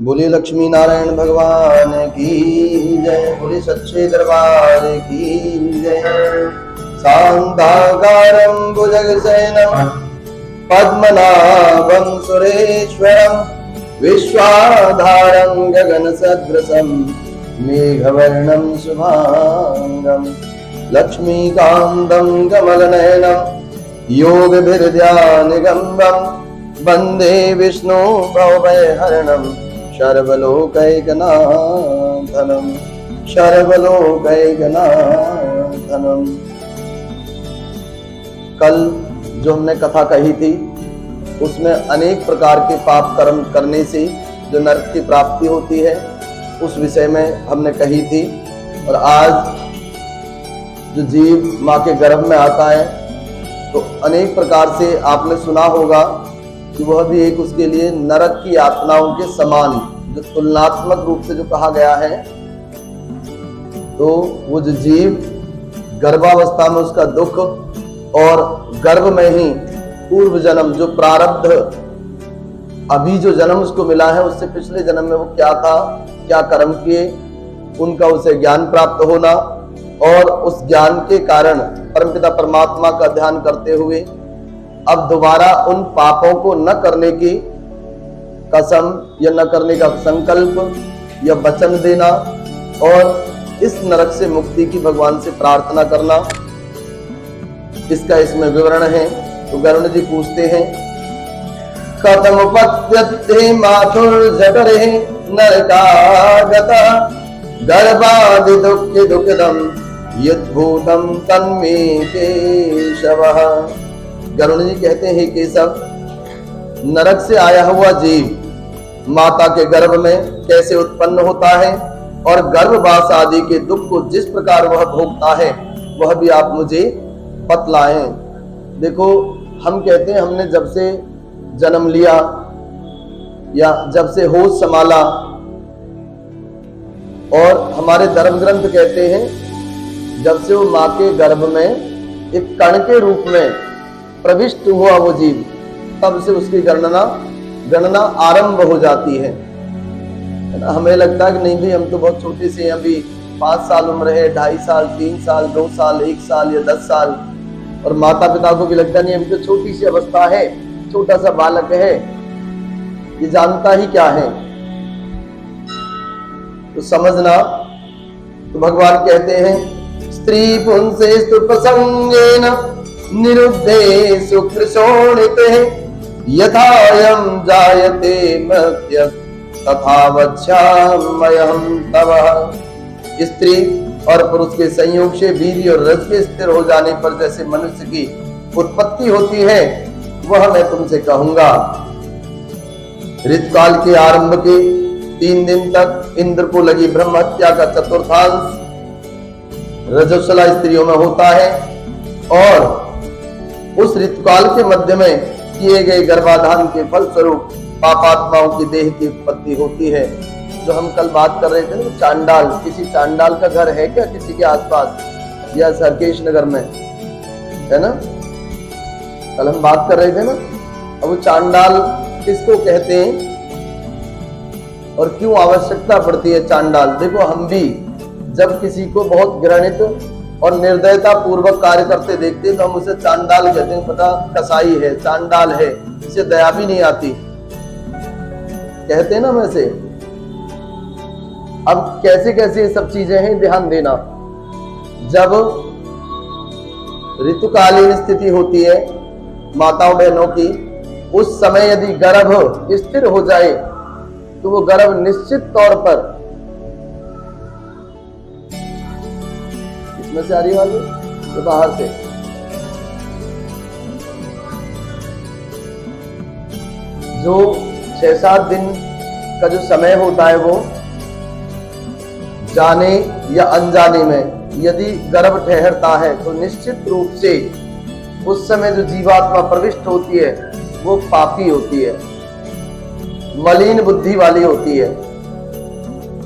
बोले लक्ष्मी नारायण भगवान की जय। बोले सच्चे दरबार की जय। शांताकारं भुजगशयनं पद्मनाभं सुरेश्वरं विश्वाधारं गगनसदृशं मेघवर्णं शुभांगं लक्ष्मीकान्तं कमलनयनं योगभिर्ध्यानगम्यं वन्दे विष्णु भवभयहरणं सर्वलोकैकनाथनं सर्वलोकैकनाथनं। कल जो हमने कथा कही थी उसमें अनेक प्रकार के पाप कर्म करने से जो नरक की प्राप्ति होती है उस विषय में हमने कही थी। और आज जो जीव माँ के गर्भ में आता है तो अनेक प्रकार से आपने सुना होगा कि वह भी एक उसके लिए नरक की यातनाओं के समान, जो तुलनात्मक रूप से जो कहा गया है, तो वो जो जीव गर्भावस्था में उसका दुख और गर्भ में ही पूर्व जन्म जो प्रारब्ध अभी जो जन्म उसको मिला है उससे पिछले जन्म में वो क्या था, क्या कर्म किए, उनका उसे ज्ञान प्राप्त होना और उस ज्ञान के कारण परमपिता परमात्मा का ध्यान करते हुए अब दोबारा उन पापों को न करने की कसम या न करने का संकल्प या वचन देना और इस नरक से मुक्ति की भगवान से प्रार्थना करना, इसका इसमें विवरण है। तो गरुड़ जी पूछते हैं, कथम उपद्यते माथुर्जठरे नरकागता गर्भादि दुःखे दुःखदं यद्भूतं तन्मे केशवः। गरुड़ जी कहते हैं, केशव, नरक से आया हुआ जीव माता के गर्भ में कैसे उत्पन्न होता है और गर्भवास आदि के दुख को जिस प्रकार वह भोगता है वह भी आप मुझे बतलाएं। देखो, हम कहते हैं हमने जब से जन्म लिया या जब से होश संभाला, और हमारे धर्म ग्रंथ कहते हैं जब से वो माँ के गर्भ में एक कण के रूप में प्रविष्ट हुआ वो जीव, तब से उसकी गणना आरंभ हो जाती है ना। हमें लगता है कि नहीं भाई, हम तो बहुत छोटे से, अभी 5 साल उम्र है, 2.5 साल, 3 साल, 2 साल, 1 साल या 10 साल, और माता पिता को भी लगता नहीं अभी तो छोटी सी अवस्था है, छोटा सा बालक है, ये जानता ही क्या है। तो समझना, तो भगवान कहते हैं, स्त्री पुंसे स्तुप्रसंगेन निरुद्धे सुकृशोणिते यथायं जायते मर्त्य तथा वक्ष्याम्यहं तव। स्त्री और पुरुष के संयोग से वीर्य और रज के स्थिर हो जाने पर जैसे मनुष्य की उत्पत्ति होती है वह मैं तुमसे कहूंगा। ऋतुकाल के आरंभ के 3 दिन तक इंद्र को लगी ब्रह्म हत्या का चतुर्थांश रजस्वला स्त्रियों में होता है, और उस ऋतुकाल के मध्य में किए गए गर्भाधान के फल स्वरूप पापात्माओं की देह की उत्पत्ति होती है। जो हम कल बात कर रहे थे ना, चांडाल, किसी चांडाल का घर है क्या किसी के आसपास या सरकेश नगर में, है ना, कल हम बात कर रहे थे ना। अब वो चांडाल किसको कहते हैं और क्यों आवश्यकता पड़ती है चांडाल? देखो, हम भी जब किसी को बहुत घृणित और निर्दयता पूर्वक कार्य करते देखते हैं तो हम उसे चांडाल कहते हैं। पता, कसाई है, चांडाल है, इसे दया भी नहीं आती, कहते हैं ना वैसे। अब कैसे कैसे ये सब चीजें हैं, ध्यान देना। जब ऋतुकालीन स्थिति होती है माताओं बहनों की, उस समय यदि गर्भ स्थिर हो जाए तो वो गर्भ निश्चित तौर पर, इसमें से आ रही वाली तो बाहर से, जो 6-7 दिन का जो समय होता है वो जाने या अनजाने में यदि गर्भ ठहरता है तो निश्चित रूप से उस समय जो जीवात्मा प्रविष्ट होती है वो पापी होती है, मलिन बुद्धि वाली होती है,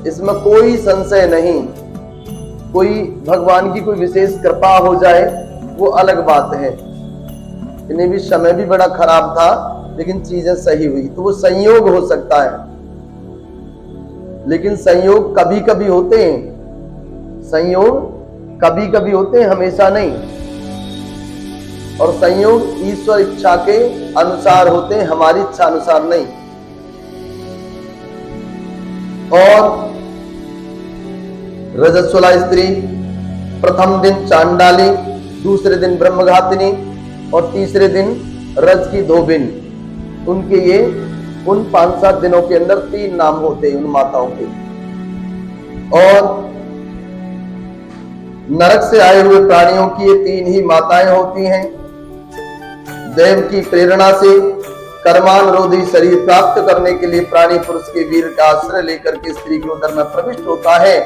इसमें कोई संशय नहीं। कोई भगवान की कोई विशेष कृपा हो जाए वो अलग बात है। इन्हें भी समय भी बड़ा खराब था लेकिन चीजें सही हुई, तो वो संयोग हो सकता है। लेकिन संयोग कभी कभी होते हैं, संयोग कभी कभी होते हैं, हमेशा नहीं। और संयोग ईश्वर इच्छा के अनुसार होते हैं, हमारी इच्छा अनुसार नहीं। और रजस्वला स्त्री, प्रथम दिन चांडाली, दूसरे दिन ब्रह्मघातिनी और तीसरे दिन रज की धोबिन, उनके ये उन 5-7 दिनों के अंदर 3 नाम होते हैं उन माताओं के। और नरक से आए हुए प्राणियों की ये 3 ही माताएं होती हैं। देव की प्रेरणा से कर्मानुरोधी शरीर प्राप्त करने के लिए प्राणी पुरुष के वीर का आश्रय लेकर के स्त्री के उदर में प्रविष्ट होता है।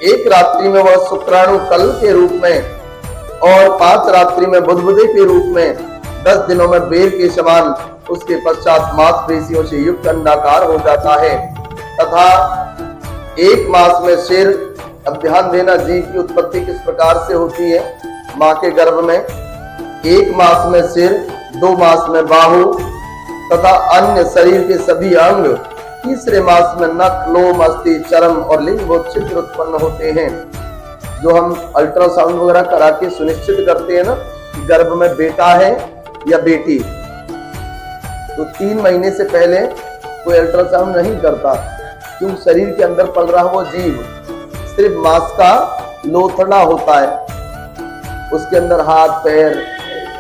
एक रात्रि में वह शुक्राणु कल के रूप में और 5 रात्रि में बुधबुदे के रूप में, 10 दिनों में बेर के समान, उसके पश्चात मांसपेशियों से युक्त अंडाकार हो जाता है तथा 1 मास में शेर। अब ध्यान देना, जीव की उत्पत्ति किस प्रकार से होती है मां के गर्भ में। 1 मास में सिर, 2 मास में बाहु तथा अन्य शरीर के सभी अंग, तीसरे मास में नख, लोम, अस्थि, चर्म और लिंग छिद्र उत्पन्न होते हैं। जो हम अल्ट्रासाउंड वगैरह करा के सुनिश्चित करते हैं ना कि गर्भ में बेटा है या बेटी, तो 3 महीने से पहले कोई अल्ट्रासाउंड नहीं करता, क्यों? शरीर के अंदर पल रहा वो जीव सिर्फ मांस का लोथड़ा होता है, उसके अंदर हाथ, पैर,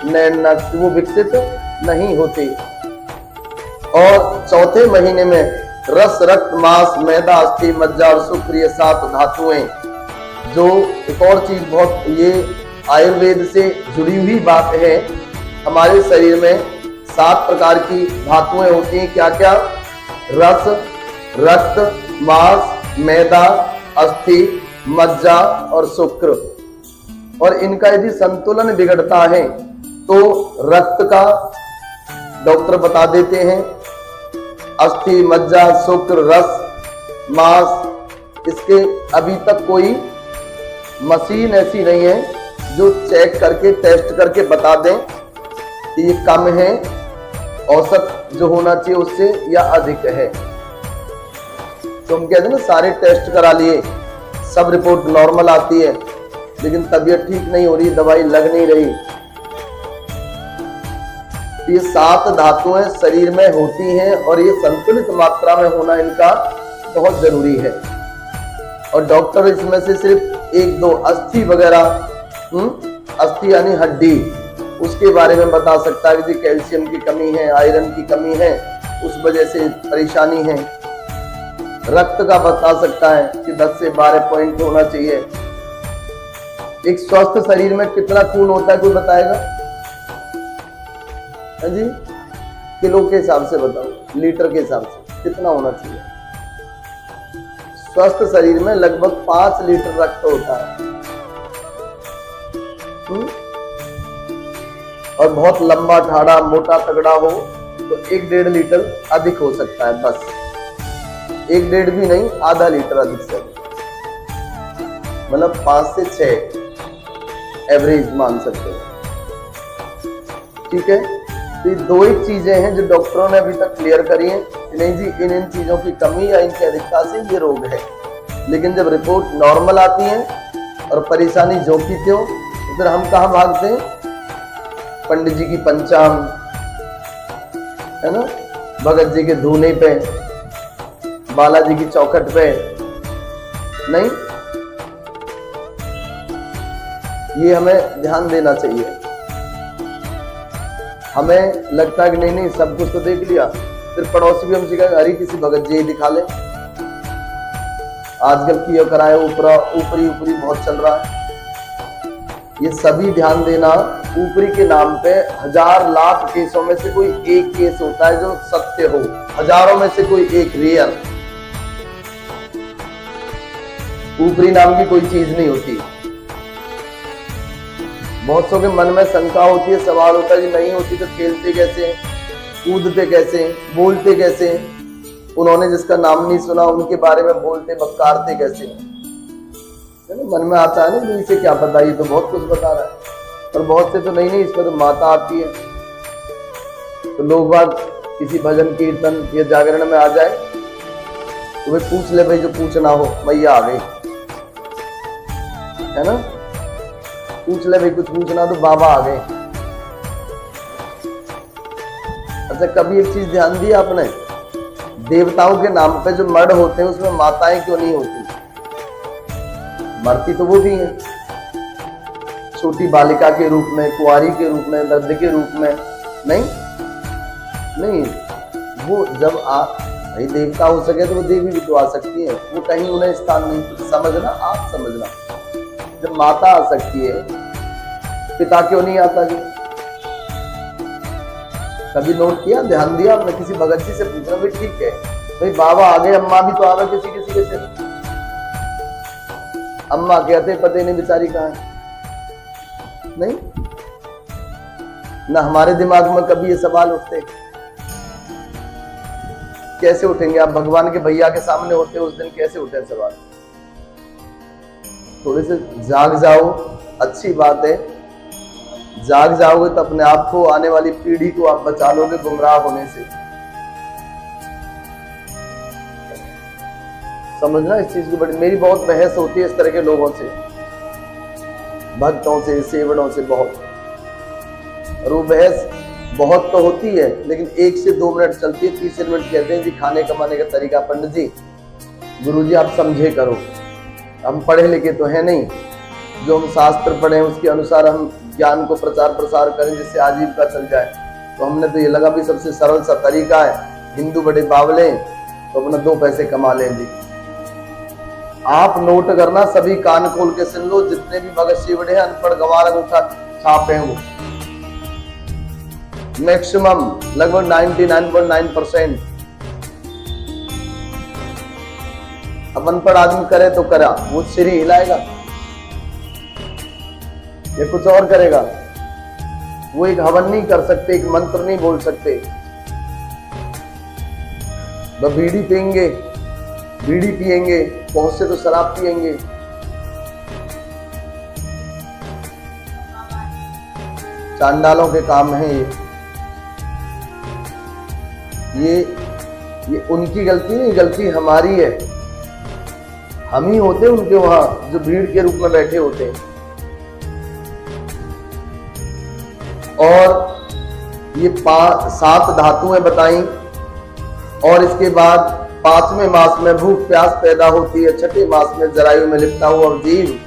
नैन, नख वो विकसित नहीं होते। और चौथे महीने में रस, रक्त, मांस, मैदा, अस्थि, मज्जा और शुक्र, ये 7 धातुएं। जो एक और चीज बहुत ये आयुर्वेद से जुड़ी हुई बात है, हमारे शरीर में 7 प्रकार की धातुएं होती हैं। क्या क्या? रस, रक्त, मांस, मैदा, अस्थि, मज्जा और शुक्र। और इनका यदि संतुलन बिगड़ता है तो रक्त का डॉक्टर बता देते हैं, अस्थि, मज्जा, शुक्र, रस, मांस, इसके अभी तक कोई मशीन ऐसी नहीं है जो चेक करके टेस्ट करके बता दें कि ये कम है, औसत जो होना चाहिए उससे, या अधिक है। तो हम कहते हैं ना, सारे टेस्ट करा लिए, सब रिपोर्ट नॉर्मल आती है, लेकिन तबीयत ठीक नहीं हो रही, दवाई लग नहीं रही। ये 7 धातुएं शरीर में होती हैं और ये संतुलित मात्रा में होना इनका बहुत जरूरी है। और डॉक्टर इसमें से सिर्फ 1-2 अस्थि वगैरह, अस्थि यानी हड्डी, उसके बारे में बता सकता है कि कैल्शियम की कमी है, आयरन की कमी है, उस वजह से परेशानी है। रक्त का बता सकता है कि 10 से 12 पॉइंट होना चाहिए। एक स्वस्थ शरीर में कितना खून होता है कोई बताएगा? हाँ जी, किलो के हिसाब से बताओ, लीटर के हिसाब से कितना होना चाहिए? स्वस्थ शरीर में लगभग 5 लीटर रक्त होता है। और बहुत लंबा, ठाड़ा, मोटा, तगड़ा हो तो 1-1.5 लीटर अधिक हो सकता है, बस 1-1.5 भी नहीं, आधा लीटर अधिक से, मतलब 5 से 6 एवरेज मान सकते हैं। ठीक है, तो ये 2 ही चीजें हैं जो डॉक्टरों ने अभी तक क्लियर करी हैं कि नहीं जी, इन चीजों की कमी या इनकी अधिकता से ये रोग है। लेकिन जब रिपोर्ट नॉर्मल आती है और परेशानी जो की त्यों, तो फिर हम कहाँ भागते हैं? पंडित जी की पंचांग, है ना, भगत जी के धूने पे, बालाजी की चौखट पे नहीं। ये हमें ध्यान देना चाहिए। हमें लगता है कि नहीं सब कुछ तो देख लिया, फिर पड़ोसी भी हमसे कहेगा अरे किसी भगत जी दिखा ले। आजकल किया कराया ऊपरी बहुत चल रहा है। ये सभी ध्यान देना, ऊपरी के नाम पे 1000 लाख केसों में से कोई एक केस होता है जो सत्य हो, हजारों में से कोई एक रियल। ऊपरी नाम की कोई चीज नहीं होती। बहुत सौ के मन में शंका होती है, सवाल होता है कि नहीं होती तो खेलते कैसे, कूदते कैसे, बोलते कैसे, उन्होंने जिसका नाम नहीं सुना उनके बारे में बोलते बक्कारते कैसे? मन में आता है ना, इसे क्या पता, ये तो बहुत कुछ बता रहा है। और बहुत से तो नहीं इसमें तो माता आती है। तो लोग बात किसी भजन कीर्तन या जागरण में आ जाए तुम्हें पूछ ले भाई, जो पूछना हो, मैया आ गई, है ना। पूछ ले भाई कुछ पूछना तो बाबा आ गए। अच्छा, कभी एक चीज ध्यान दी आपने, देवताओं के नाम पे जो मर्ड होते हैं उसमें माताएं क्यों नहीं होती? मरती तो वो भी हैं, छोटी बालिका के रूप में, कुंवारी के रूप में, दर्द के रूप में। नहीं, वो जब आप भाई देवता हो सके तो वो देवी भी तो आ सकती है, वो कहीं उन्हें स्थान नहीं। समझना, आप समझना, जब माता आ सकती है पिता क्यों नहीं आता जी? कभी नोट किया, ध्यान दिया आपने? किसी भगत जी से पूछना, भाई ठीक है भाई बाबा आ गए, अम्मा भी तो आ गए, किसी के से अम्मा कहते पते नहीं बेचारी कहाँ है। नहीं ना, हमारे दिमाग में कभी ये सवाल उठते? कैसे उठेंगे? आप भगवान के भैया के सामने होते उस दिन, कैसे उठे सवाल? थोड़े से जाग जाओ, अच्छी बात है, जाग जाओगे तो अपने आप को, आने वाली पीढ़ी को आप बचा लोगे गुमराह होने से। समझना इस चीज को। बड़ी मेरी बहुत बहस होती है इस तरह के लोगों से, भक्तों से, सेवड़ों से बहुत। और वो बहस बहुत तो होती है, लेकिन 1 से 2 मिनट चलती है, 30 मिनट कहते हैं जी खाने कमाने का तरीका। पंडित जी, गुरुजी आप समझे करो, हम पढ़े लिखे तो है नहीं, जो हम शास्त्र पढ़े हैं उसके अनुसार हम ज्ञान को प्रचार प्रसार करें जिससे आजीविका चल जाए। तो हमने तो ये लगा भी सबसे सरल सा तरीका है, हिंदू बड़े बावले तो अपना 2 पैसे कमा लें जी। आप नोट करना, सभी कान खोल के सुन लो, जितने भी भगत शिवड़े हैं, अनपढ़ गंवार अंगूठा छाप हैं, वो मैक्सिमम लगभग 99.9%। अब अनपढ़ आदमी करे तो करा, वो सिर ही हिलाएगा या कुछ और करेगा। वो एक हवन नहीं कर सकते, एक मंत्र नहीं बोल सकते। वो बीड़ी पिएंगे, बीड़ी पिएंगे, बहुत से तो शराब पिएंगे। चांडालों के काम है ये उनकी गलती नहीं, गलती हमारी है। हम ही होते हैं उनके वहां जो भीड़ के रूप में बैठे होते हैं। और ये 7 धातुएं बताई, और इसके बाद 5वें मास में भूख प्यास पैदा होती है, 6ठे मास में जरायु में लिपटा हुआ जीव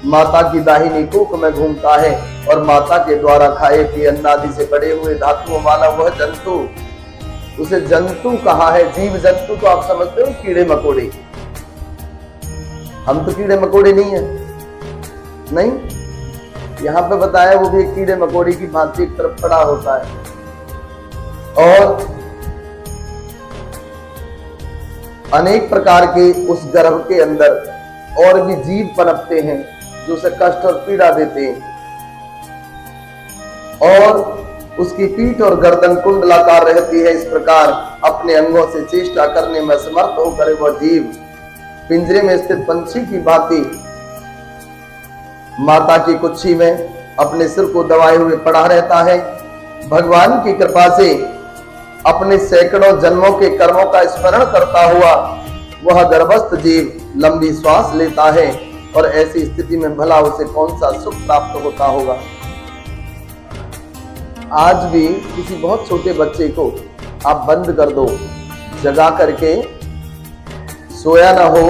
माता की दाहिनी कोख में घूमता है, और माता के द्वारा खाए पिए अन्नादि से बड़े हुए धातुओं वाला वह जंतु, उसे जंतु कहा है। जीव जंतु तो आप समझते हो कीड़े मकोड़े, हम तो कीड़े मकोड़े नहीं है। नहीं, यहाँ पे बताया वो भी एक कीड़े मकोड़े की भांति एक तरफ पड़ा होता है। और अनेक प्रकार के उस गर्भ के अंदर और भी जीव पनपते हैं जो उसे कष्ट और पीड़ा देते हैं, और उसकी पीठ और गर्दन कुंडलाकार रहती है। इस प्रकार अपने अंगों से चेष्टा करने में समर्थ होकर वह जीव पिंजरे में स्थित पंछी की भांति माता की कुक्षी में अपने सिर को दबाए हुए पड़ा रहता है। भगवान की कृपा से अपने सैकड़ों जन्मों के कर्मों का स्मरण करता हुआ वह गर्भस्थ जीव लंबी श्वास लेता है, और ऐसी स्थिति में भला उसे कौन सा सुख प्राप्त होता होगा। आज भी किसी बहुत छोटे बच्चे को आप बंद कर दो, जगा करके, सोया ना हो,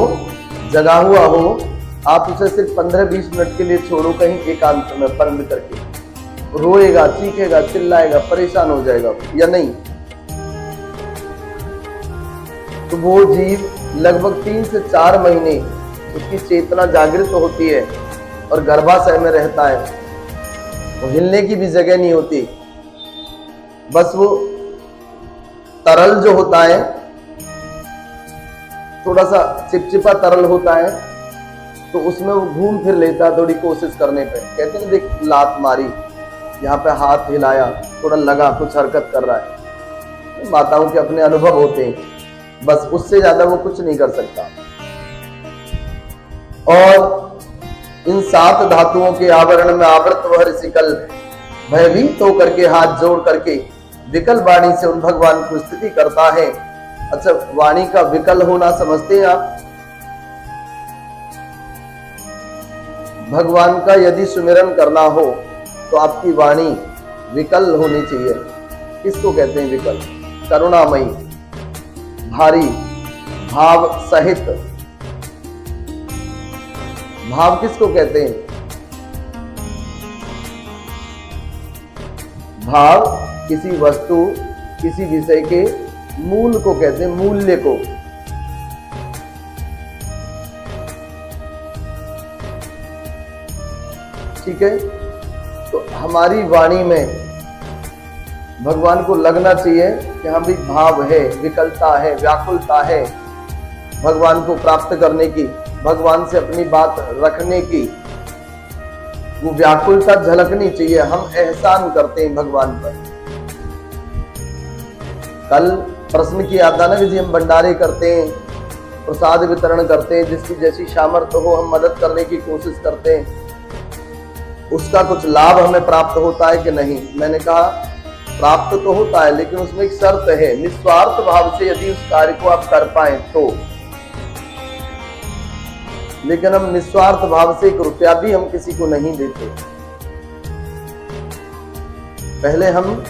जगा हुआ हो, आप उसे सिर्फ 15-20 मिनट के लिए छोड़ो कहीं एकांत में बंद करके, रोएगा, चीखेगा, चिल्लाएगा, परेशान हो जाएगा या नहीं? तो वो जीव लगभग 3 से 4 महीने उसकी चेतना जागृत होती है और गर्भाशय में रहता है। वो हिलने की भी जगह नहीं होती, बस वो तरल जो होता है, थोड़ा सा चिपचिपा तरल होता है, तो उसमें वो घूम फिर लेता है थोड़ी कोशिश करने पे। कहते हैं देख, लात मारी, यहाँ पे हाथ हिलाया, थोड़ा लगा कुछ हरकत कर रहा है। माताओं के अपने अनुभव होते हैं, बस उससे ज्यादा वो कुछ नहीं कर सकता। और इन 7 धातुओं के आवरण में आवृत वह ऋषिकल भयभीत होकर के हाथ जोड़ करके विकल वाणी से उन भगवान को स्तुति करता है। अच्छा, वाणी का विकल होना समझते हैं आप? भगवान का यदि सुमिरन करना हो तो आपकी वाणी विकल होनी चाहिए। किसको कहते हैं विकल? करुणामयी, भारी, भाव सहित। भाव किसको कहते हैं? भाव किसी वस्तु, किसी विषय के मूल को कहते हैं, मूल्य को। ठीक है, तो हमारी वाणी में भगवान को लगना चाहिए कि हाँ भाई, भाव है, विकलता है, व्याकुलता है भगवान को प्राप्त करने की, भगवान से अपनी बात रखने की, वो व्याकुलता झलकनी चाहिए। हम एहसान करते हैं भगवान पर। कल प्रश्न किया था ना कि जी हम भंडारे करते हैं, प्रसाद वितरण करते हैं, जिसकी जैसी सामर्थ्य हो हम मदद करने की कोशिश करते हैं, उसका कुछ लाभ हमें प्राप्त होता है कि नहीं? मैंने कहा प्राप्त तो होता है, लेकिन उसमें एक शर्त है, निस्वार्थ भाव से यदि उस कार्य को आप कर पाए तो। लेकिन हम निस्वार्थ भाव से 1 रुपया भी हम किसी को नहीं देते। पहले हम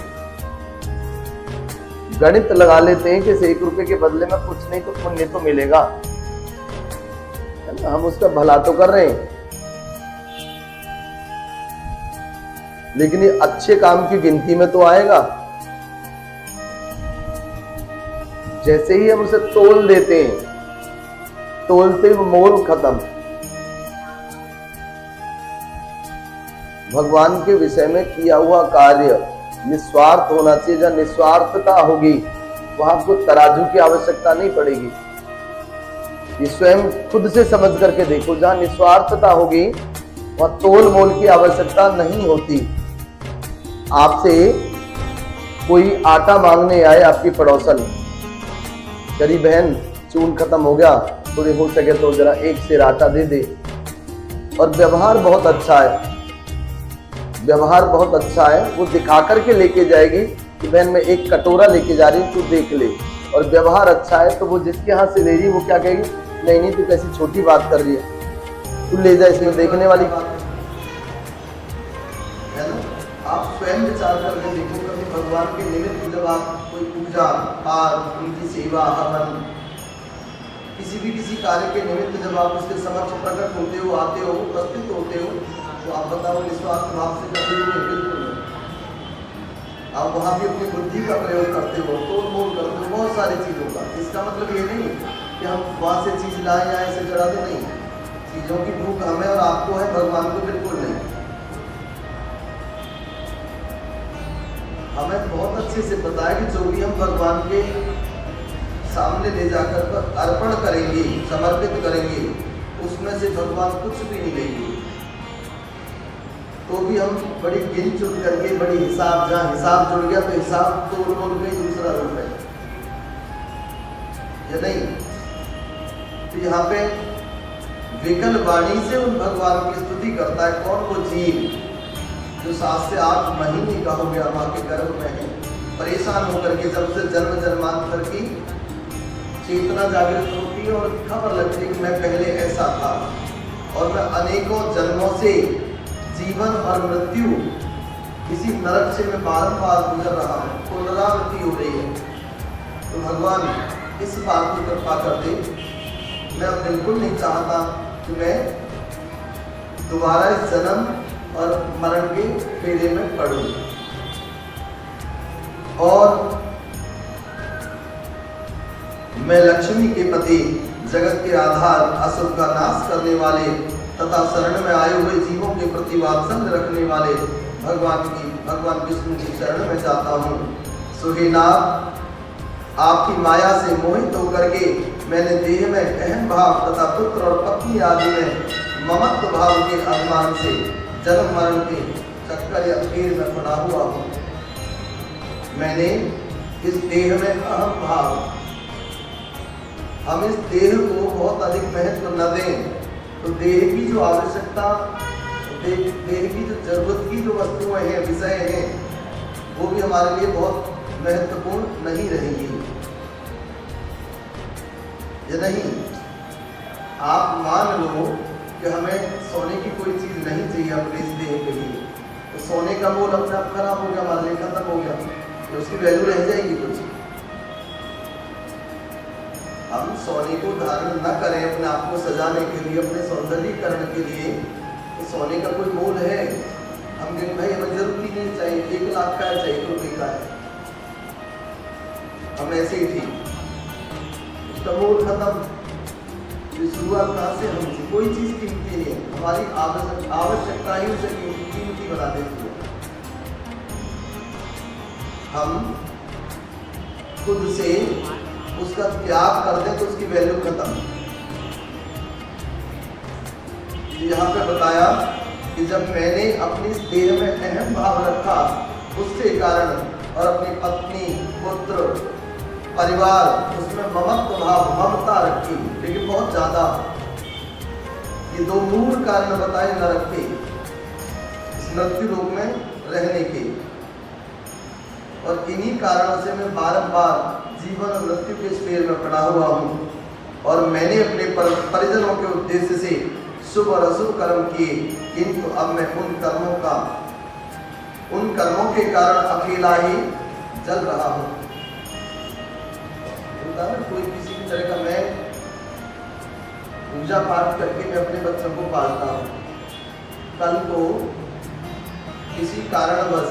गणित लगा लेते हैं कि इस 1 रुपए के बदले में कुछ नहीं तो पुण्य तो मिलेगा, है ना? हम उसका भला तो कर रहे हैं, लेकिन ये अच्छे काम की गिनती में तो आएगा। जैसे ही हम उसे तोल देते हैं, तोलते ही मोल खत्म। भगवान के विषय में किया हुआ कार्य निस्वार्थ होना चाहिए। जहां निस्वार्थता होगी वहां आपको तराजू की आवश्यकता नहीं पड़ेगी। ये स्वयं खुद से समझ करके देखो, जहां निस्वार्थता होगी वहां तोल मोल की आवश्यकता नहीं होती। आपसे कोई आटा मांगने आए, आपकी पड़ोसन, गरीब बहन चून खत्म हो गया, थोड़ी हो सके तो जरा 1 सेर आटा दे दे, और व्यवहार बहुत अच्छा है, व्यवहार बहुत अच्छा है, वो दिखा करके लेके जाएगी कि बहन मैं 1 कटोरा लेके जा रही हूँ, तू देख ले, और व्यवहार अच्छा है तो वो जिसके हाथ से ले रही है वो क्या कहेगी? नहीं नहीं, तू कैसी छोटी बात कर रही है, तू ले जा, इसमें देखने वाली बात है ना? आप स्वयं विचार करके देखो, कभी भगवान के निमित्त जब आप कोई पूजा पाठ, उनकी सेवा, हवन, किसी कार्य के निमित्त जब आप उसके समक्ष प्रकट होते हो, आते हो, उपस्थित होते हो, तो आप बताओ निस्वार्थ भाव से करते हो? बिल्कुल नहीं। आप वहाँ भी अपनी बुद्धि का प्रयोग करते हो, तोड़ मोड़ करते हो, बहुत सारी चीज़ों का। इसका मतलब ये नहीं कि हम वहाँ से चीज़ लाएं या ऐसे चढ़ा दे, नहीं। चीज़ों की भूख हमें और आपको है, भगवान को बिल्कुल नहीं। हमें बहुत अच्छे से पता है कि जो भी हम भगवान के सामने ले जाकर पर अर्पण करेंगे, समर्पित करेंगे, उसमें से भगवान कुछ भी नहीं लेंगे। तो भी हम बड़ी गिन चुन करके, बड़ी हिसाब, जहाँ हिसाब जुड़ गया तो हिसाब तोड़ मोड़ के दूसरा रूप है, या नहीं? तो यहाँ पे विकल वाणी से उन भगवान की स्तुति करता है। कौन? वो जीव जो 7 से 8 महीने का हो गया माँ के गर्भ में है, परेशान होकर के, जब से जन्म जन्मांतर की चेतना जागृत होती है और खबर लगती है कि मैं पहले ऐसा था और मैं अनेकों जन्मों से जीवन और मृत्यु इसी नरक से मैं बारंबार गुजर रहा हूँ, पुनरावृत्ति हो रही है। तो भगवान इस बात की कृपा कर दे। मैं बिल्कुल नहीं चाहता कि मैं दोबारा इस जन्म और मरण के फेरे में पड़ूं, और मैं लक्ष्मी के पति, जगत के आधार, असुर का नाश करने वाले तथा शरण में आए हुए जीवों के प्रति वात्सल्य रखने वाले भगवान विष्णु की शरण में जाता हूँ। सुहेनाथ, आपकी माया से मोहित होकर के मैंने देह में अहम भाव तथा पुत्र और पत्नी आदि में ममत्व भाव के अभिमान से जन्म मरण के चक्कर या फेर में पड़ा हुआ हूँ। मैंने इस देह में अहम भाव, हम इस देह को बहुत अधिक महत्व न दें तो देह की जो आवश्यकता, देह की जो जरूरत की जो वस्तुएं हैं, विषय हैं, वो भी हमारे लिए बहुत महत्वपूर्ण नहीं रहेंगी। ये नहीं। आप मान लो कि हमें सोने की कोई चीज़ नहीं चाहिए अपने इस देह के लिए, तो सोने का मोल अपने आप खराब हो गया, हमारे लिए खत्म हो गया, तो उसकी वैल्यू रह जाएगी कुछ। हम सोने को धारण न करें अपने आप को सजाने के लिए, अपने सौंदर्यीकरण के लिए, तो सोने का कोई मोल है? हम कहें भाई हमें जरूरत ही नहीं चाहिए, 1 लाख का है, चाहिए 1 रुपये का है, हम ऐसे ही थी, उसका मोल खत्म। ये शुरुआत कहाँ से हमसे? कोई चीज कीमती नहीं है, हमारी आवश्यकता ही उसे कीमती बना देती है। हम खुद से उसका त्याग कर दें तो उसकी वैल्यू खत्म। यहाँ पे बताया कि जब मैंने अपनी इस देह में अहम भाव रखा, उसके कारण, और अपनी पत्नी, पुत्र, परिवार, उसमें ममत्व भाव, ममता रखी, लेकिन बहुत ज्यादा। ये 2 मूल कारण बताए नरक के, इस मृत्यु लोक में रहने के, और इन्हीं कारणों से मैं बारंबार जीवन और मृत्यु के स्पेयर में पड़ा हुआ हूँ। और मैंने अपने परिजनों के उद्देश्य से शुभ और अशुभ कर्म किए, किंतु अब मैं उन कर्मों के कारण अकेला ही जल रहा हूँ। कोई किसी भी तरह का, मैं पूजा पाठ करके मैं अपने बच्चों को पालता हूँ, कल को किसी कारणवश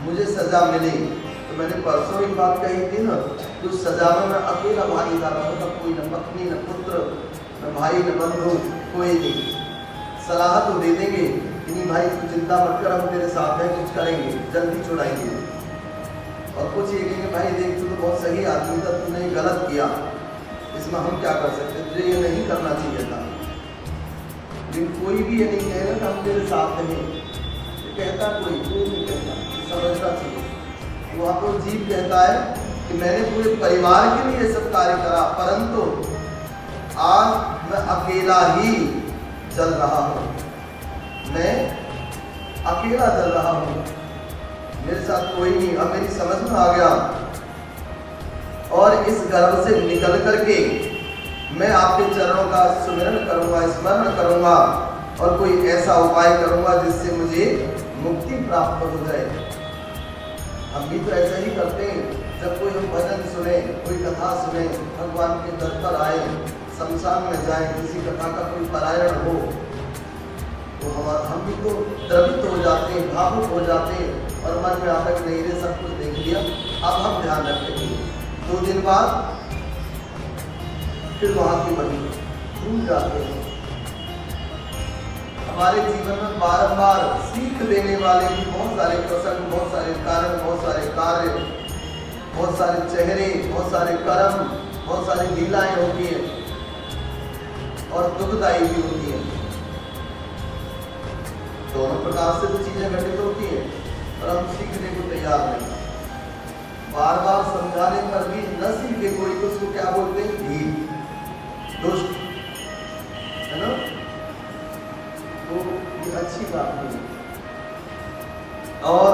मुझे सजा मिले, तो मैंने परसों एक बात कही थी ना, तो उस सजा में मैं अकेला भागीदार रहूँगा, कोई न पत्नी, न पुत्र, न भाई, न बंधु, कोई नहीं। सलाह तो दे देंगे कि नहीं भाई तू चिंता मत कर, हम तेरे साथ हैं, कुछ करेंगे, जल्दी छुड़ाएंगे। और कुछ ये कहेंगे भाई देख तू तो बहुत सही आदमी था, तूने गलत किया, इसमें हम क्या कर सकते, तुझे ये नहीं करना चाहिए था। लेकिन कोई भी ये नहीं कहेगा कि हम तेरे साथ हैं, ये कहता कोई नहीं कहता, समझना चाहिए। वहाँ पर जीव कहता है कि मैंने पूरे परिवार के लिए ये सब कार्य करा, परंतु आज मैं अकेला ही चल रहा हूँ, मैं अकेला चल रहा हूँ, मेरे साथ कोई नहीं। अब मेरी समझ में आ गया, और इस गर्भ से निकल करके मैं आपके चरणों का सुमिरन करूंगा, स्मरण करूंगा, और कोई ऐसा उपाय करूंगा जिससे मुझे मुक्ति प्राप्त हो जाए। हम भी तो ऐसा ही करते हैं, जब कोई हम भजन सुने, कोई कथा सुने, भगवान के दर पर आए, शमशान में जाए, किसी कथा का कोई पारायण हो, तो हम भी तो द्रवित हो जाते हैं, भावुक हो जाते हैं, और मन में आता कि नहीं रे सब कुछ देख लिया, अब हम ध्यान रखेंगे। 2 दिन बाद फिर वहाँ की वही भूल जाते हैं। हमारे जीवन में बारंबार सीख देने वाले भी बहुत सारे प्रसंग, बहुत सारे कारण, बहुत सारे कार्य, बहुत सारे चेहरे, बहुत सारे कर्म, बहुत सारी लीलाएं होती हैं, और दुखदायी भी होती हैं। दोनों प्रकार से तो चीजें घटित होती हैं, और हम सीखने को तैयार नहीं। बार बार समझाने पर भी न सीखे कोई, तो उसको क्या बोलते हैं? ढीठ, दुष्ट, है ना? तो ये अच्छी बात नहीं। और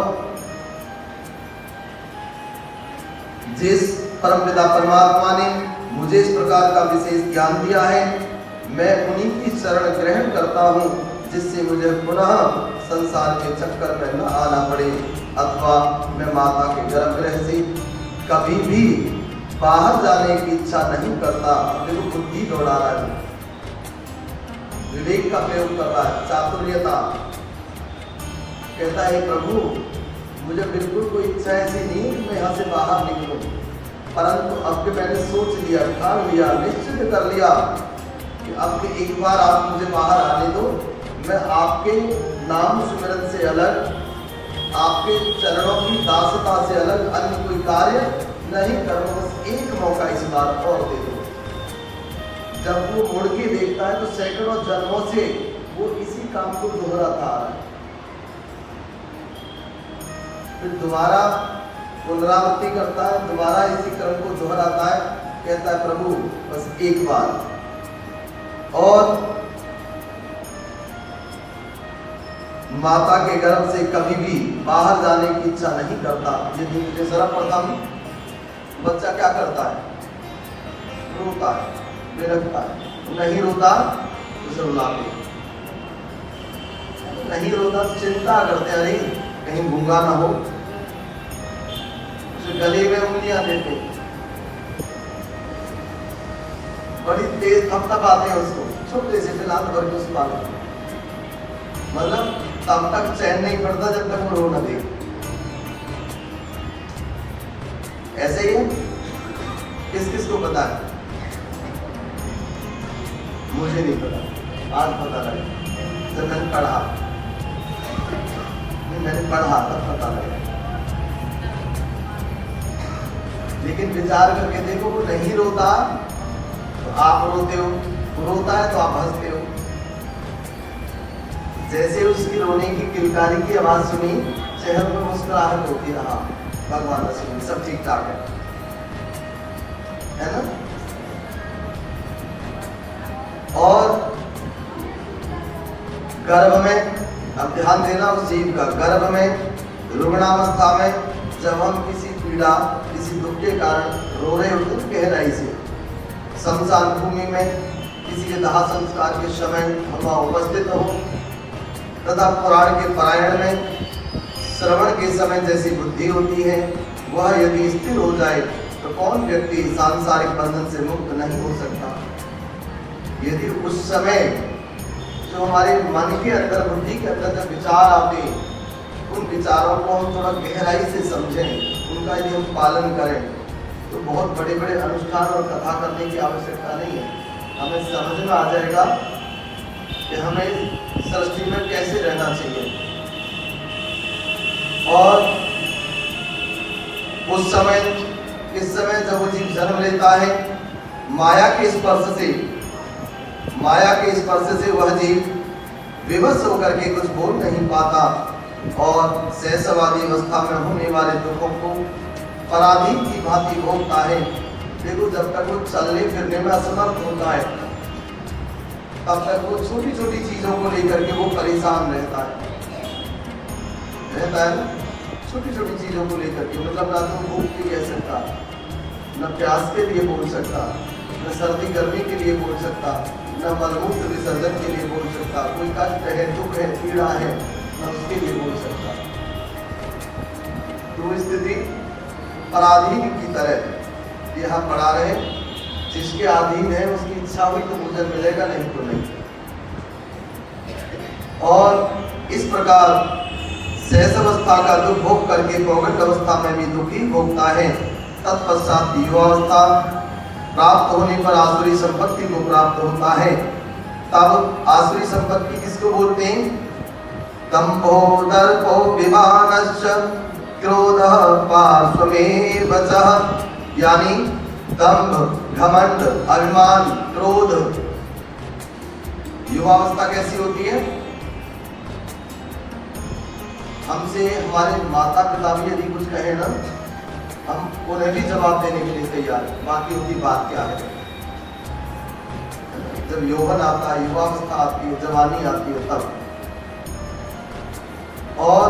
जिस परमपिता परमात्मा ने मुझे इस प्रकार का विशेष ज्ञान दिया है, मैं उन्हीं की शरण ग्रहण करता हूँ, जिससे मुझे पुनः संसार के चक्कर में न आना पड़े, अथवा मैं माता के गर्भगृह से कभी भी बाहर जाने की इच्छा नहीं करता। देखो बुद्धि दौड़ा रहा है, विवेक का प्रयोग कर रहा है, चातुर्यता। कहता है प्रभु मुझे बिल्कुल कोई इच्छा ऐसी नहीं कि मैं यहाँ से बाहर निकलूं, परंतु अब के मैंने सोच लिया, ठान लिया, निश्चित कर लिया कि अब के एक बार आप मुझे बाहर आने दो, मैं आपके नाम सुमिरन से अलग, आपके चरणों की दासता से अलग अन्य कोई कार्य नहीं करूँ। बस एक मौका इस बार और दे दो। जब वो मुड़ के देखता है तो सैकड़ों जन्मों से वो इसी काम को दोहराता आ रहा है, फिर दोबारा पुनरावृत्ति करता है, दोबारा इसी क्रम को दोहराता है। कहता है प्रभु बस एक बार, और माता के गर्भ से कभी भी बाहर जाने की इच्छा नहीं करता। यदि मुझे सर्वप्रथम बच्चा क्या करता है, रोता है, बिलखता है, नहीं रोता तो रुलाते, नहीं रोता तो चिंता करते, अरे कहीं गूंगा ना हो, उसे गले में उंगलियां देते, बड़ी तेज थपथपाते हैं उसको, छोटे से फिलहाल भर के उस पाले, मतलब तब तक चैन नहीं पड़ता जब तक वो रो न दे। ऐसे ही है, किस किस को पता है? मुझे नहीं पता, आज पता लगा जब मैंने पढ़ा, तब पता लगा। लेकिन विचार करके देखो, वो नहीं रोता तो आप रोते हो, वो रोता है तो आप हंसते हो। जैसे उसकी रोने की किलकारी की आवाज सुनी, चेहरे पर मुस्कुराहट होती रहा, भगवान ने सुनी, सब ठीक ठाक है ना? और गर्भ में, अब ध्यान देना उस जीव का, गर्भ में, रुग्णावस्था में, जब हम किसी पीड़ा, किसी दुख के कारण रो रहे होते हैं गहराई से, शमशान भूमि में किसी के दाह संस्कार के समय हम वहाँ उपस्थित हो, तथा पुराण के पारायण में श्रवण के समय जैसी बुद्धि होती है, वह यदि स्थिर हो जाए तो कौन व्यक्ति सांसारिक बंधन से मुक्त नहीं हो सकता। यदि उस समय जो हमारे मन के अंदर, बुद्धि के अंदर जब विचार आते, उन विचारों को हम थोड़ा गहराई से समझें, उनका यदि हम पालन करें, तो बहुत बड़े बड़े अनुष्ठान और कथा करने की आवश्यकता नहीं है। हमें समझ में आ जाएगा कि हमें सृष्टि में कैसे रहना चाहिए। और उस समय, इस समय जब वो जीव जन्म लेता है, माया के स्पर्श से वह जीव विवश होकर के कुछ बोल नहीं पाता और शैशवादी अवस्था में होने वाले दुखों को पराधीन की भांति भोगता है। देखो, जब तक वो चलने फिरने में असमर्थ होता है, तब तक वो छोटी छोटी चीजों को लेकर के वो परेशान रहता है ना, छोटी छोटी चीजों को लेकर के, मतलब ना तो भूख के कह सकता, न प्यास के लिए बोल सकता, न सर्दी गर्मी के लिए बोल सकता, न मलमूत्र विसर्जन के लिए बोल सकता, कोई कष्ट है, दुख है, पीड़ा है, न उसके लिए बोल सकता। तो स्थिति पराधीन की तरह यहाँ पड़ा रहे, जिसके अधीन है उसकी इच्छा हुई तो भोजन मिलेगा, नहीं तो नहीं। और इस प्रकार शेष अवस्था का दुख भोग करके प्रौढ़ अवस्था में भी दुखी भोगता है। तत्पश्चात युवावस्था प्राप्त होने पर आसुरी संपत्ति को प्राप्त होता है। तब आसुरी संपत्ति किसको बोलते हैं? दंभो दर्पो विमानश्च क्रोधः पार्श्वमेव च, यानी दंभ, घमंड, अभिमान, क्रोध। युवावस्था कैसी होती है? हमसे हमारे माता पिता भी यदि कुछ कहे ना, हम उन्हें भी जवाब देने के लिए तैयार है, बाकी उनकी बात क्या है। जब यौवन आता है, युवावस्था आती है, जवानी आती है, तब। और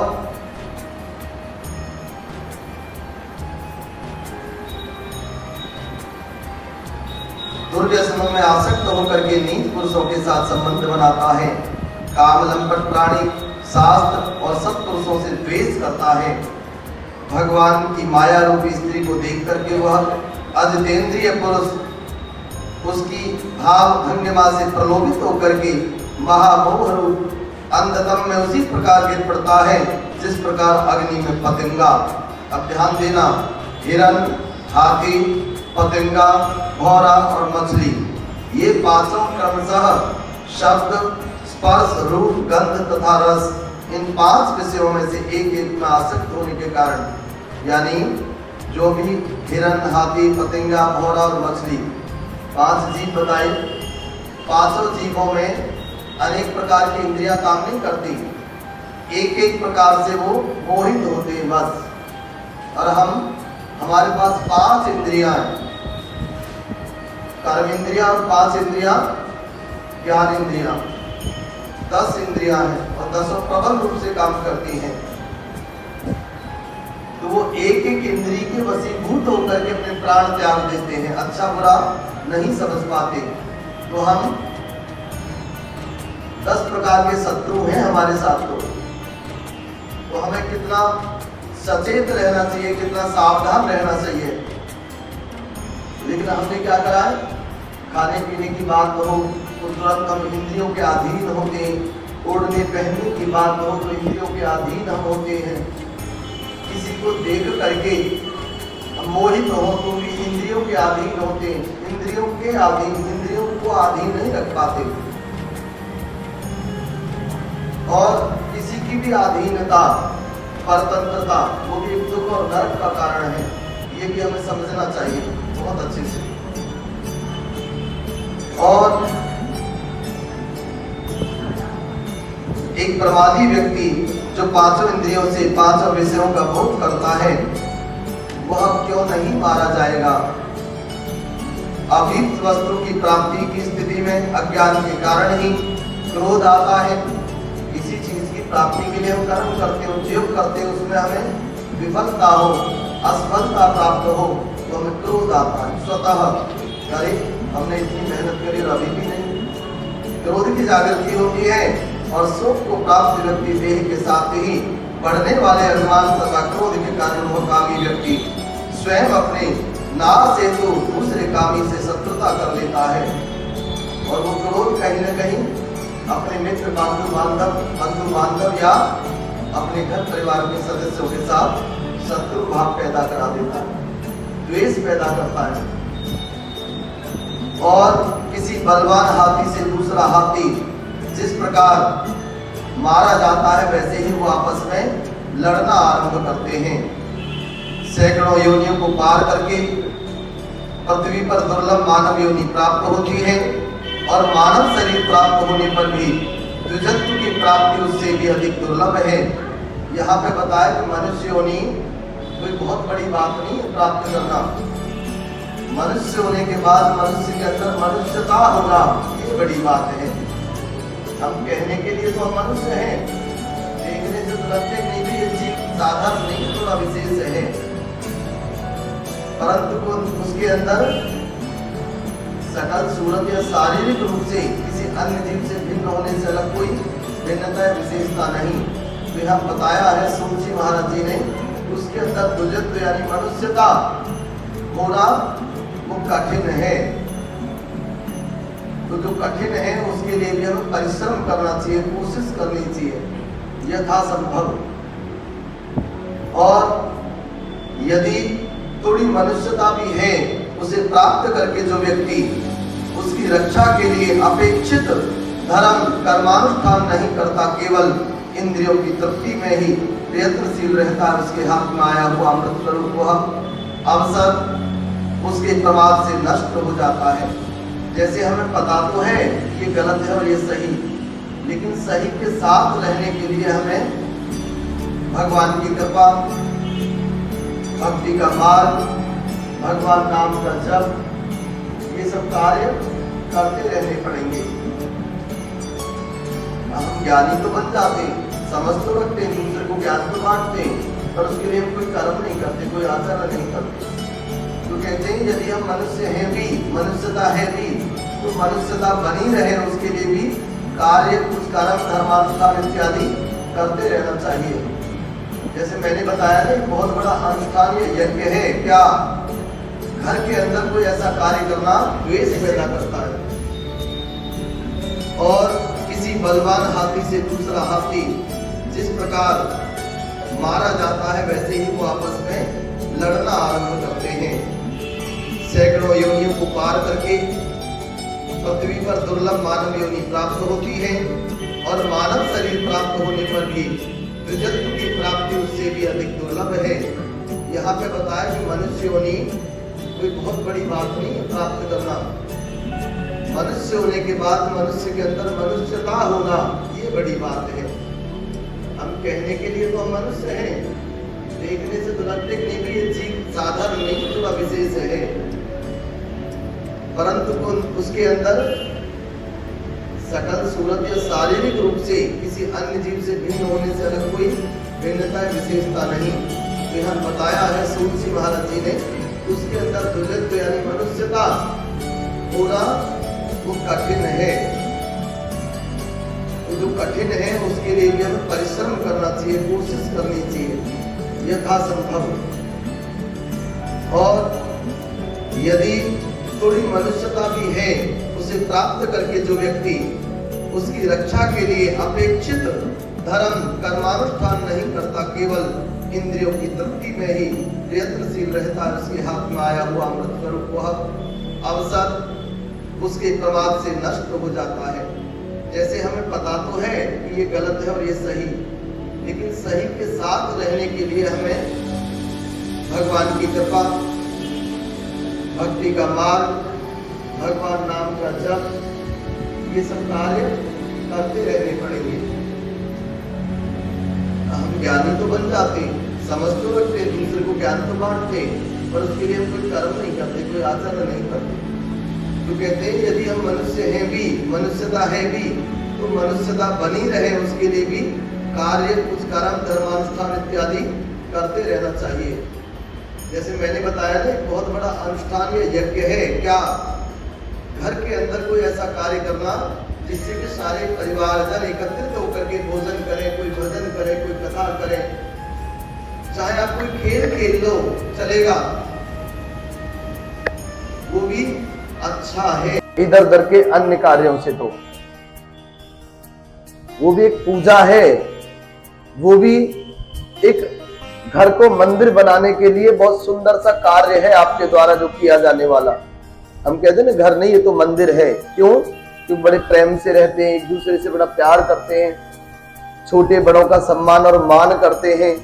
दुर्व्यसनों में आसक्त होकर के नीच पुरुषों के साथ संबंध बनाता है। काम लंपट प्राणी शास्त्र और सत्पुरुषों से द्वेष करता है। भगवान की माया रूपी स्त्री को देख करके वह अजितेंद्रिय पुरुष उसकी भाव भंगिमा से प्रलोभित होकर के महामोह रूप अंधतम में उसी प्रकार गिर पड़ता है जिस प्रकार अग्नि में पतंगा। अब ध्यान देना, हिरण, हाथी, पतंगा, भौरा और मछली, ये पांचों क्रमशः शब्द, स्पर्श, रूप, गंध तथा रस, इन 5 विषयों में से एक में आसक्त होने के कारण, यानी जो भी हिरण, हाथी, पतंगा, भौरा और मछली 5 जीव बताए, 5 जीवों में अनेक प्रकार की इंद्रियां काम नहीं करती, एक एक प्रकार से वो मोहित होते हैं बस। और हमारे पास 5 इंद्रियां हैं, कर्म इंद्रियां और 5 इंद्रियां ज्ञान इंद्रियां, 10 इंद्रियां हैं और 10 प्रबल रूप से काम करती हैं। तो वो एक एक इंद्रिय के वशीभूत होकर के अपने प्राण त्याग देते हैं। अच्छा बुरा नहीं समझ पाते तो हम 10 प्रकार के शत्रु हैं हमारे साथ। तो हमें कितना सचेत रहना चाहिए, कितना सावधान रहना चाहिए। लेकिन हमने क्या करा है, खाने पीने की बात हो तो तुरंत हम इंद्रियों के अधीन होते हैं, ओढ़ने पहनने की बात हो तो इंद्रियों के अधीन हम होते हैं, किसी को देख करके हम मोहित हो तो भी इंद्रियों के अधीन होते हैं, इंद्रियों के अधीन, इंद्रियों को अधीन नहीं रख पाते। और किसी की भी अधीनता, परतंत्रता वो भी एक दुख और नरक का कारण है, ये भी हमें समझना चाहिए बहुत अच्छे से। और एक प्रमादी व्यक्ति जो 5 इंद्रियों से 5 विषयों का भोग करता है वह क्यों नहीं मारा जाएगा। अभीष्ट वस्तु की प्राप्ति की स्थिति में अज्ञान के कारण ही क्रोध आता है। किसी चीज की प्राप्ति के लिए हम कर्म करते हैं, उद्योग करते हैं, उसमें हमें विफलता हो, असफलता प्राप्त हो तो हमें क्रोध आता है स्वतः। अरे हमने इतनी मेहनत करी और अभी भी नहीं। क्रोध की जागृति होती है और सुख को प्राप्त व्यक्ति देह के साथ ही बढ़ने वाले अभिमान तथा क्रोध के कारण वह कामी व्यक्ति स्वयं अपने नाश हेतु दूसरे कामी से शत्रुता कर लेता है। और वो क्रोध कहीं न कहीं अपने मित्र, बंधु बांधव या अपने घर परिवार के सदस्यों के साथ शत्रु भाव पैदा करा देता है, द्वेष पैदा करता है। और किसी बलवान हाथी से दूसरा हाथी जिस प्रकार मारा जाता है वैसे ही वो आपस में लड़ना आरंभ करते हैं। सैकड़ों योनियों को पार करके पृथ्वी पर दुर्लभ मानव योनि प्राप्त होती है और मानव शरीर प्राप्त होने पर भी द्विजत्व की प्राप्ति उससे भी अधिक दुर्लभ है। यहाँ पे बताया कि मनुष्य योनि कोई बहुत बड़ी बात नहीं है प्राप्त करना। मनुष्य होने के बाद मनुष्य के अंदर मनुष्यता होना ये बड़ी बात है। हम कहने के लिए तो हम मनुष्य हैं, देखने से तो लगते नहीं भी ये जीव साधारण नहीं, थोड़ा विशेष है, परंतु उसके अंदर सकल सूरत या शारीरिक रूप से किसी अन्य जीव से भिन्न होने से अलग कोई भिन्नता या विशेषता नहीं। तो यहाँ बताया है सूर्य महाराज जी ने, उसके अंदर द्विजत्व यानी मनुष्यता होना वो कठिन है। तो जो कठिन है उसके लिए भी हमें परिश्रम करना चाहिए, कोशिश करनी चाहिए यथासंभव। और यदि थोड़ी मनुष्यता भी है उसे प्राप्त करके जो व्यक्ति उसकी रक्षा के लिए अपेक्षित धर्म कर्मानुष्ठान नहीं करता, केवल इंद्रियों की तृप्ति में ही प्रयत्नशील रहता है, उसके हाथ में आया हुआ अमृत स्वरूप वह अवसर उसके प्रमाद से नष्ट हो जाता है। जैसे हमें पता तो है ये गलत है और ये सही, लेकिन सही के साथ रहने के लिए हमें भगवान की कृपा, भक्ति का मार्ग, भगवान नाम का जप, ये सब कार्य करते रहने पड़ेंगे। हम ज्ञानी तो बन जाते, समझ तो रखते, दूसरे को ज्ञान तो बांटते, पर उसके लिए हम कोई कर्म नहीं करते, कोई आचरण नहीं करते। तो कहते हैं यदि हम मनुष्य हैं भी, मनुष्यता है भी, तो मनुष्यता बनी रहे उसके लिए भी कार्य, कुछ कर्म, धर्मानुष्ठान इत्यादि करते रहना चाहिए। जैसे मैंने बताया ना, बहुत बड़ा अनुष्ठान ये यज्ञ है। क्या घर के अंदर कोई ऐसा कार्य करना द्वेष पैदा करता है। और किसी बलवान हाथी से दूसरा हाथी जिस प्रकार मारा जाता है वैसे ही वो आपस में लड़ना आरंभ करते हैं। सैकड़ों योनियों को पार करके पृथ्वी पर दुर्लभ मानव योनि प्राप्त होती है और मानव शरीर प्राप्त होने पर भी द्विजत्व की प्राप्ति उससे भी अधिक दुर्लभ है। यहाँ पे बताया कि मनुष्य योनि कोई बहुत बड़ी बात नहीं है प्राप्त करना। मनुष्य होने के बाद मनुष्य के अंदर मनुष्यता होना ये बड़ी बात है। हम कहने के लिए तो हम मनुष्य हैं, देखने से तो लगते नहीं भी ये जीव साधारण नहीं, थोड़ा विशेष है, परंतु उसके अंदर सकल सूरत या शारीरिक रूप से किसी अन्य जीव से भिन्न होने से अलग कोई भिन्नता विशेषता नहीं। यहाँ बताया है सूर्य महाराज जी ने, उसके अंदर द्विजत्व यानी मनुष्यता थोड़ा वो कठिन है। तो जो कठिन है उसके लिए भी हमें परिश्रम करना चाहिए, कोशिश करनी चाहिए यथासंभव। और यदि थोड़ी मनुष्यता भी है, उसे प्राप्त करके जो व्यक्ति उसकी रक्षा के लिए अपेक्षित धर्म कर्मानुष्ठान नहीं करता, केवल इंद्रियों की तृप्ति में ही प्रयत्नशील रहता है, उसके हाथ में आया हुआ अमृत स्वरूप वह अवसर उसके प्रमाद से नष्ट हो जाता है। जैसे हमें पता तो है कि ये गलत है और ये सही, लेकिन सही के साथ रहने के लिए हमें भगवान की कृपा, भक्ति का मार्ग, भगवान नाम का जप, ये सब कार्य करते रहने पड़ेंगे। हम ज्ञानी तो बन जाते, समझ तो रखते, दूसरे को ज्ञान तो बांटते, पर उसके लिए हम कोई कर्म नहीं करते, कोई आचरण नहीं करते। तो कहते हैं यदि हम मनुष्य हैं भी, मनुष्यता है भी, तो मनुष्यता बनी रहे उसके लिए भी कार्य, कुछ कर्म, धर्मानुष्ठान इत्यादि करते रहना चाहिए। जैसे मैंने बताया ना, बहुत बड़ा अनुष्ठान या यज्ञ है क्या, घर के अंदर कोई ऐसा कार्य करना जिससे कि सारे परिवारजन एकत्रित होकर के भोजन करें, कोई भजन करे, कोई कथा करे, चाहे आप कोई खेल खेल लो चलेगा, वो भी अच्छा है। इधर उधर के अन्य कार्यों से तो वो भी एक पूजा है, वो भी एक घर को मंदिर बनाने के लिए बहुत सुंदर सा कार्य है आपके द्वारा जो किया जाने वाला। हम कहते हैं ना घर नहीं, ये तो मंदिर है। क्यों? क्योंकि बड़े प्रेम से रहते हैं, एक दूसरे से बड़ा प्यार करते हैं, छोटे बड़ों का सम्मान और मान करते हैं,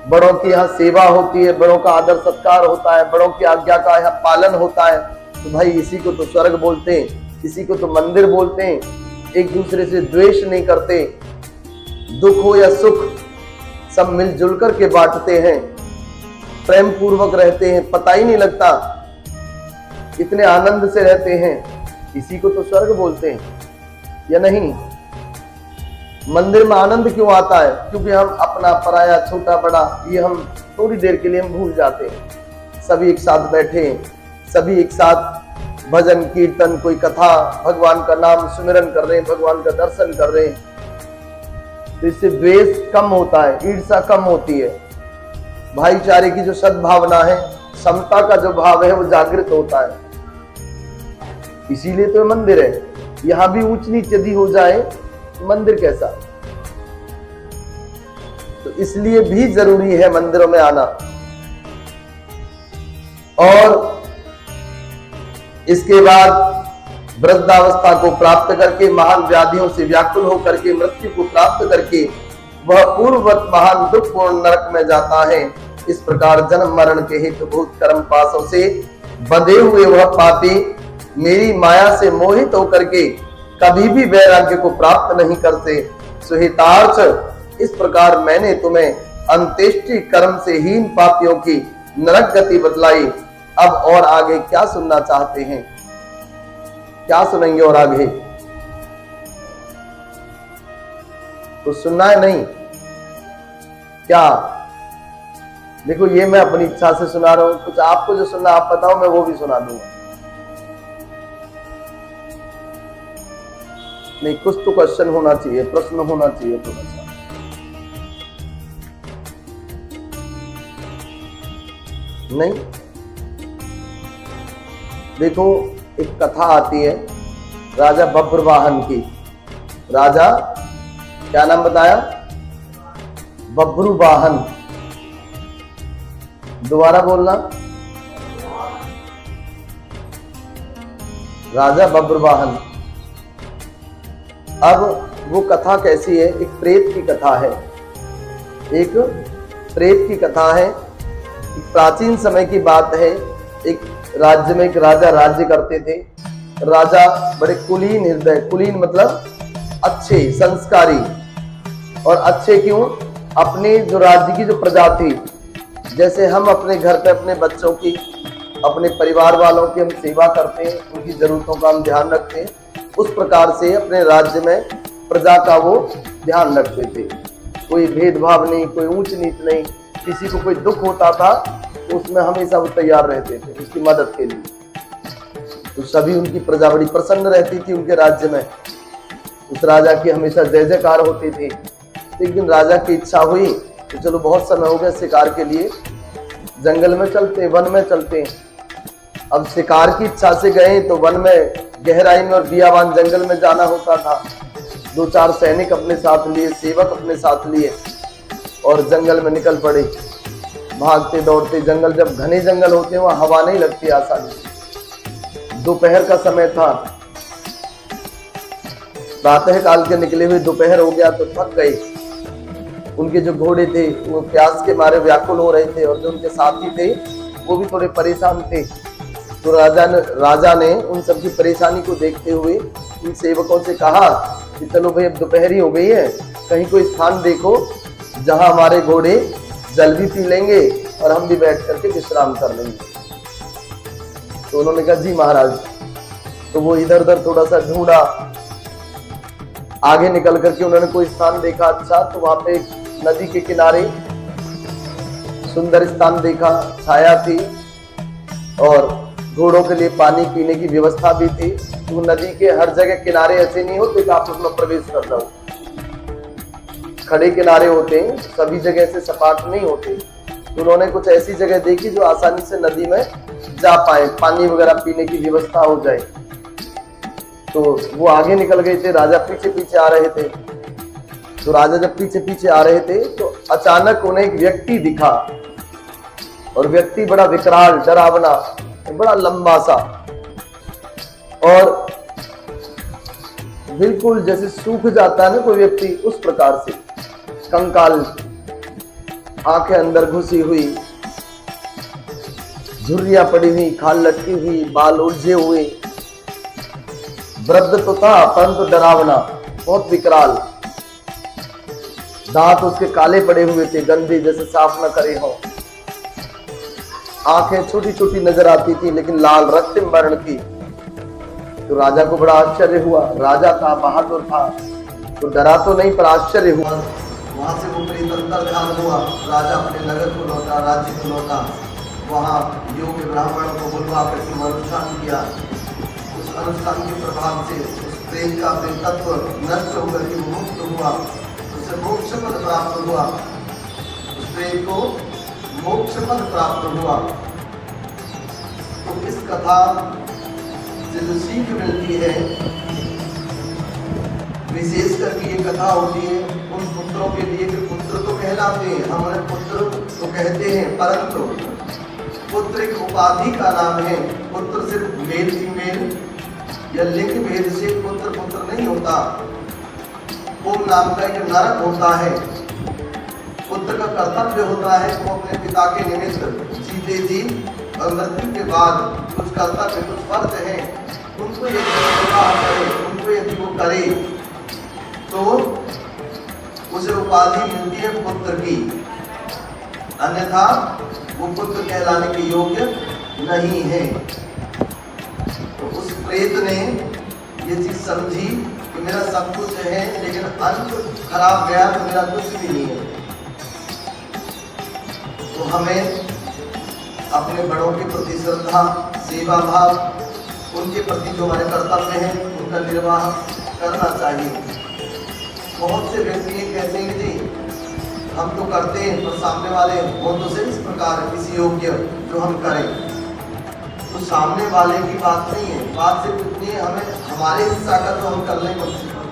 बड़ों की यहाँ सेवा होती है, बड़ों का आदर सत्कार होता है, बड़ों की आज्ञा का यहाँ पालन होता है। तो भाई इसी को तो स्वर्ग बोलते हैं, इसी को तो मंदिर बोलते हैं। एक दूसरे से द्वेष नहीं करते, दुख हो या सुख सब मिलजुल कर के बांटते हैं, प्रेम पूर्वक रहते हैं, पता ही नहीं लगता, इतने आनंद से रहते हैं। इसी को तो स्वर्ग बोलते हैं या नहीं? मंदिर में आनंद क्यों आता है? क्योंकि हम अपना पराया, छोटा बड़ा, ये हम थोड़ी देर के लिए हम भूल जाते हैं। सभी एक साथ बैठे, सभी एक साथ भजन कीर्तन, कोई कथा, भगवान का नाम सुमिरन कर रहे हैं, भगवान का दर्शन कर रहे हैं, तो इससे द्वेष कम होता है, ईर्ष्या कम होती है, भाईचारे की जो सद्भावना है, समता का जो भाव है वो जागृत होता है। इसीलिए तो मंदिर है। यहां भी ऊंच नीच यदि हो जाए तो मंदिर कैसा? तो इसलिए भी जरूरी है मंदिरों में आना। और इसके बाद वृद्धावस्था को प्राप्त करके, महान व्याधियों से व्याकुल होकर के, मृत्यु को प्राप्त करके वह पूर्ववत महान दुखपूर्ण नरक में जाता है। इस प्रकार जन्म मरण के हेतु भूत कर्म पाशों से बंधे हुए वह पापी मेरी माया से मोहित होकर के कभी भी वैराग्य को प्राप्त नहीं करते। सुहितार्थ, इस प्रकार मैंने तुम्हें अंत्येष्टि कर्म से हीन पापियों की नरक गति बतलाई। अब और आगे क्या सुनना चाहते हैं? क्या सुनेंगे और आगे? तो सुनना है नहीं क्या? देखो ये मैं अपनी इच्छा से सुना रहा हूं, कुछ आपको जो सुनना आप बताओ, मैं वो भी सुना दूंगा। नहीं, कुछ तो क्वेश्चन होना चाहिए, प्रश्न होना चाहिए थोड़ा सा। नहीं, देखो एक कथा आती है राजा बब्रवाहन की। राजा क्या नाम बताया? बब्रुवाहन। दोबारा बोलना, राजा बब्रुवाहन। अब वो कथा कैसी है? एक प्रेत की कथा है, एक प्रेत की कथा है। प्राचीन समय की बात है। एक राज्य में एक राजा राज्य करते थे। राजा बड़े कुलीन हृदय, कुलीन मतलब अच्छे, संस्कारी। और अच्छे क्यों? अपने जो राज्य की जो प्रजा थी, जैसे हम अपने घर पे अपने बच्चों की, अपने परिवार वालों की हम सेवा करते हैं, उनकी जरूरतों का हम ध्यान रखते हैं, उस प्रकार से अपने राज्य में प्रजा का वो ध्यान रखते थे। कोई भेदभाव नहीं, कोई ऊंच नीच नहीं। किसी को कोई दुख होता था तो उसमें हमेशा वो तैयार रहते थे उसकी मदद के लिए। तो सभी उनकी प्रजा बड़ी प्रसन्न रहती थी उनके राज्य में। उस राजा की हमेशा जय जयकार होती थी। एक दिन राजा की इच्छा हुई तो चलो बहुत समय हो गया शिकार के लिए, जंगल में चलते, वन में चलते। अब शिकार की इच्छा से गए तो वन में गहराई में और बियाबान जंगल में जाना होता था। 2-4 सैनिक अपने साथ लिए, सेवक अपने साथ लिए और जंगल में निकल पड़े। भागते दौड़ते, जंगल जब घने जंगल होते हैं वहां हवा नहीं लगती आसानी से। दोपहर का समय था, प्रातः काल के निकले हुए दोपहर हो गया तो थक गए। उनके जो घोड़े थे वो प्यास के मारे व्याकुल हो रहे थे और जो उनके साथी थे वो भी थोड़े परेशान थे। तो राजा ने उन सबकी परेशानी को देखते हुए उन सेवकों से कहा कि चलो भाई अब दोपहरी हो गई है, कहीं कोई स्थान देखो जहां हमारे घोड़े जल भी पी लेंगे और हम भी बैठ करके विश्राम कर लेंगे। तो उन्होंने कहा जी महाराज। तो वो इधर उधर थोड़ा सा ढूंढा, आगे निकल करके उन्होंने कोई स्थान देखा अच्छा, तो वहां पे नदी के किनारे सुंदर स्थान देखा, छाया थी और घोड़ों के लिए पानी पीने की व्यवस्था भी थी। तो नदी के हर जगह किनारे ऐसे नहीं होते कि आप उसमें प्रवेश कर जाओ, खड़े किनारे होते हैं, सभी जगह से सपाट नहीं होते। तो उन्होंने कुछ ऐसी जगह देखी जो आसानी से नदी में जा पाए, पानी वगैरह पीने की व्यवस्था हो जाए। तो वो आगे निकल गए थे, राजा पीछे पीछे आ रहे थे। तो राजा जब पीछे पीछे आ रहे थे तो अचानक उन्हें एक व्यक्ति दिखा और व्यक्ति बड़ा विकराल, डरावना, बड़ा लंबा सा और बिल्कुल जैसे सूख जाता है ना कोई व्यक्ति, उस प्रकार से कंकाल, आंखें अंदर घुसी हुई, झुर्रियां पड़ी हुई, खाल लटकी हुई, बाल उलझे हुए। वृद्ध तो था परंतु डरावना, बहुत विकराल। दांत उसके काले पड़े हुए थे, गंदे, जैसे साफ न करे हो। आंखें छोटी छोटी नजर आती थी लेकिन लाल रक्तम वर्ण की। तो राजा को बड़ा आश्चर्य हुआ। राजा था, बहादुर था, तो डरा तो नहीं पर आश्चर्य हुआ। वहां से वो प्रेत अंतर्धान हुआ। राजा अपने नगर को लौटा, राज्य को लौटा। वहां योग्य ब्राह्मणों को बुलवा करके अनुष्ठान किया। उस अनुष्ठान के प्रभाव से उस प्रेत का प्रेतत्व नष्ट होकर के मुक्त हुआ, उसे मोक्ष पद प्राप्त हुआ। उस प्रेत को मोक्ष पद प्राप्त हुआ। तो इस कथा से जो सीख मिलती है, विशेष करके ये कथा होती है उन पुत्रों के लिए कि पुत्र तो कहलाते हैं, हम उन्हें पुत्र तो कहते हैं, परंतु पुत्र एक उपाधि का नाम है। पुत्र सिर्फ मेल फीमेल या लिंग भेद से पुत्र पुत्र नहीं होता। ओम नाम का एक नरक होता है। पुत्र का कर्तव्य होता है वो अपने पिता के निमित्त जीते जी और मृत्यु के बाद कुछ कर्तव्य, कुछ फर्ज है, उनको यदि करे, उनको यदि वो करे तो उसे उपाधि मिलती है पुत्र की, अन्यथा वो पुत्र कहलाने के योग्य नहीं है। तो उस प्रेत ने ये चीज समझी कि मेरा सब कुछ है लेकिन अंत खराब गया तो मेरा कुछ भी नहीं है। तो हमें अपने बड़ों के प्रति श्रद्धा, सेवा भाव, उनके प्रति जो हमारे कर्तव्य हैं उनका निर्वाह करना चाहिए। बहुत से व्यक्ति कहते हैं कि जी हम तो करते हैं पर सामने वाले वो तो से इस प्रकार किसी योग्य जो हम करें, तो सामने वाले की बात नहीं है। बात सिर्फ इतनी है हमें हमारे हिस्सा का तो हम कर लें कम से कम।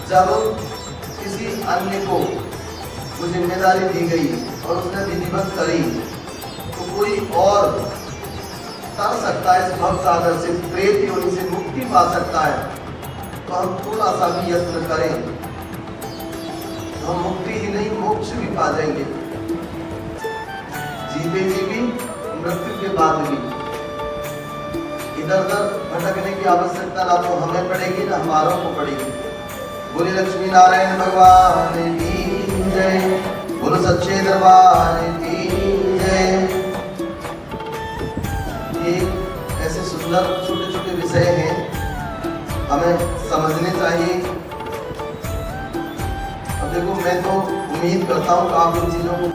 जब किसी अन्य को वो जिम्मेदारी दी गई और उसने विधिवत करी तो कोई और कर सकता है इस भव सागर से, प्रेत योनि से मुक्ति पा सकता है। तो हम थोड़ा सा भी यत्न करें तो हम मुक्ति ही नहीं मोक्ष भी पा जाएंगे, जीते जी भी मृत्यु के बाद भी। इधर उधर भटकने की आवश्यकता ना तो हमें पड़ेगी ना हमारों को पड़ेगी। बोले लक्ष्मी नारायण भगवान की जय, बोलो सच्चे दरबार की जय। ये ऐसे सुंदर छोटे छोटे विषय हैं, हमें समझने चाहिए। अब देखो मैं तो उम्मीद करता हूँ कि आप इन चीज़ों को